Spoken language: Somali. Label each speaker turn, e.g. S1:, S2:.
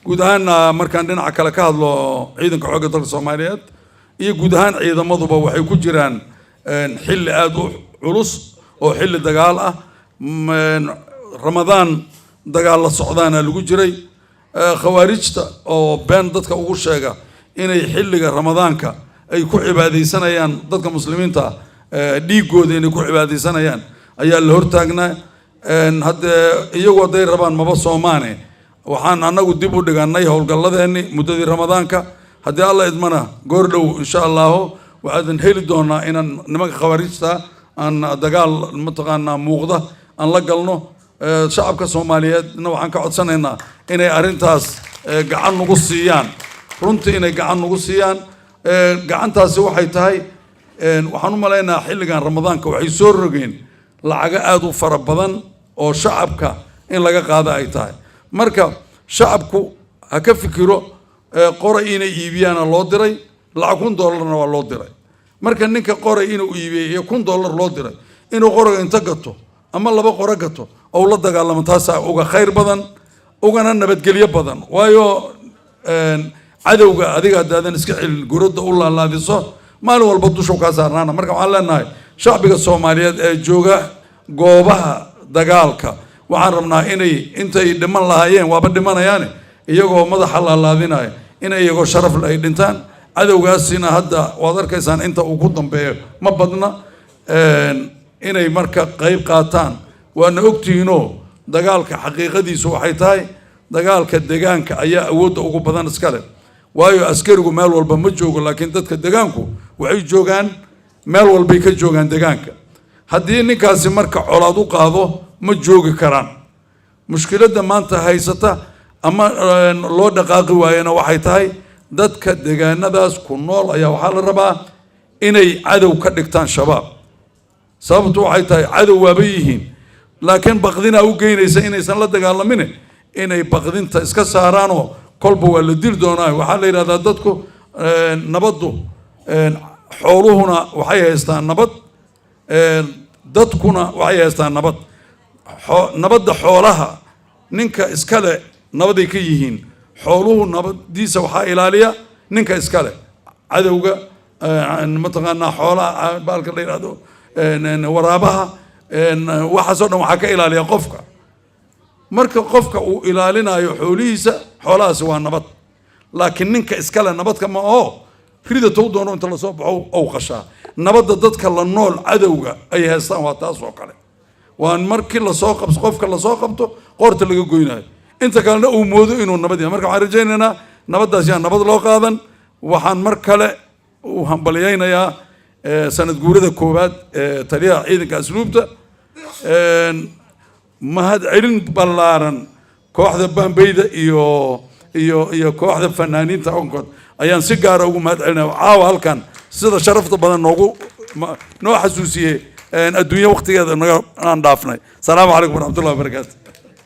S1: guud ahaan markaan dhinaca kale ka hadlo ciidanka xoogga dalka Soomaaliyeed iyo guud ahaan ciidamaduba waxay ku jiraan xilli aad u culus oo xilli dagaal ah Ramadaan dagaal la socdaana lagu jiray khawaarijta oo been dadka ugu sheega inay xilliga Ramadaanka ay ku cibaadeysanayaan dadka muslimiinta dhiigooda inay ku cibaadeysanayaan ayaa la hortaagnaa hadda iyagoo day rabaan maba Soomaane waxaan anagu dib u dhiganay howlgalladeeni muddadii Ramadaanka haddii alla idmana goor dhow insha Allah waxaan heli doonaa inaan nimanka khawaarijta aan dagaal mataqaana muuqda aan la galno shacabka Soomaaliyeedna waxaan ka codsanaynaa inay arintaas gacan ugu siiyaan runtii inay gacan ugu siiyaan gacantaasi waxay tahay waxaan u maleynayaa xilligan Ramadaanka waxay soo rogeen lacag aad u fara badan oo shacabka in laga qaado ay tahay marka shacabku ha ka fikiro qoray inay iibiyaan loo diray lacag $1 waa loo diray marka ninka qoray inuu iibiyo $1 loo diray inuu qoray inta gato ama laba qora gato oo la dagaalamo taas uga khayr badan ugana nabadgelyo badan waayo cadawga adiga daadan iska xil gurada u laalaadiso maalin walba dusha ka saarnaana marka waxaan leenahay shacbiga Soomaaliyeed ee jooga goobaha dagaalka waxaan rabnaa inay intay dhiman lahaayeen waaba dhimanayaan iyagoo madaxa laalaadinaya inay iyagoo sharaf leh dhintaan cadawgaasina hadda waad arkaysaan inta uu ku dambeeyo ma badna inay marka qayb qaataan waana ogtiino dagaalka xaqiiqadiisu waxay tahay dagaalka deegaanka ayaa awood ugu badan iska leh waayo askarigu meel walba ma joogo laakiin dadka deegaanku waxay joogaan meel walba ka joogaan deegaanka haddii ninkaasi marka colaad u qaado ma joogi karaan mushkiladda maanta haysata ama loo dhaqaaqi waayana waxay tahay dadka deegaanadaas ku nool ayaa waxaa la rabaa inay cadow ka dhigtaan shabaab sababtu waxay tahay cadow waaba yihiin laakiin baqdina u geynaysa inaysan la dagaalamin inay baqdinta iska saaraan oo kolba waa la dil doonaa waxa la yiraahdaa dadku nabadu xooluhuna waxay haystaan nabad dadkuna waxay haystaan nabad nabadda xoolaha ninka iska leh nabaday ka yihiin xooluhu nabadiisa waxa ilaaliya ninka iska leh cadawga mataqaana xoolaha baalka la yiraahdo waraabaha waxa soo dhan waxa ka ilaaliya qofka marka qofka uu ilaalinayo xoolihiisa xoolahaas waa nabad laakiin ninka iska leh nabadka ma oo rida tuu doono inta la soo baxo oo qashaa nabadda dadka la nool cadawga ay haystaan waa taas oo kale waan markii la soo qabso qofka la soo qabto qorta laga goynayo inta kalena uu moodo inuu nabad yahay marka waxaan rajaynaynaa nabaddaas yaa nabad loo qaadan waxaan mar kale u hambaliyaynayaa sanad guurada koowaad taliyaha ciidanka asluubta mahad celin ballaaran kooxda Bambeyda iyo kooxda fanaaniinta onkood ayaan si gaar ah ugu mahad celinayaa caawa halkan sida sharafta badan noo xasuusiyay adduunyo waqtigeeda aan dhaafnay. Salaamu calaykum warahmatullahi wabarakaatuh.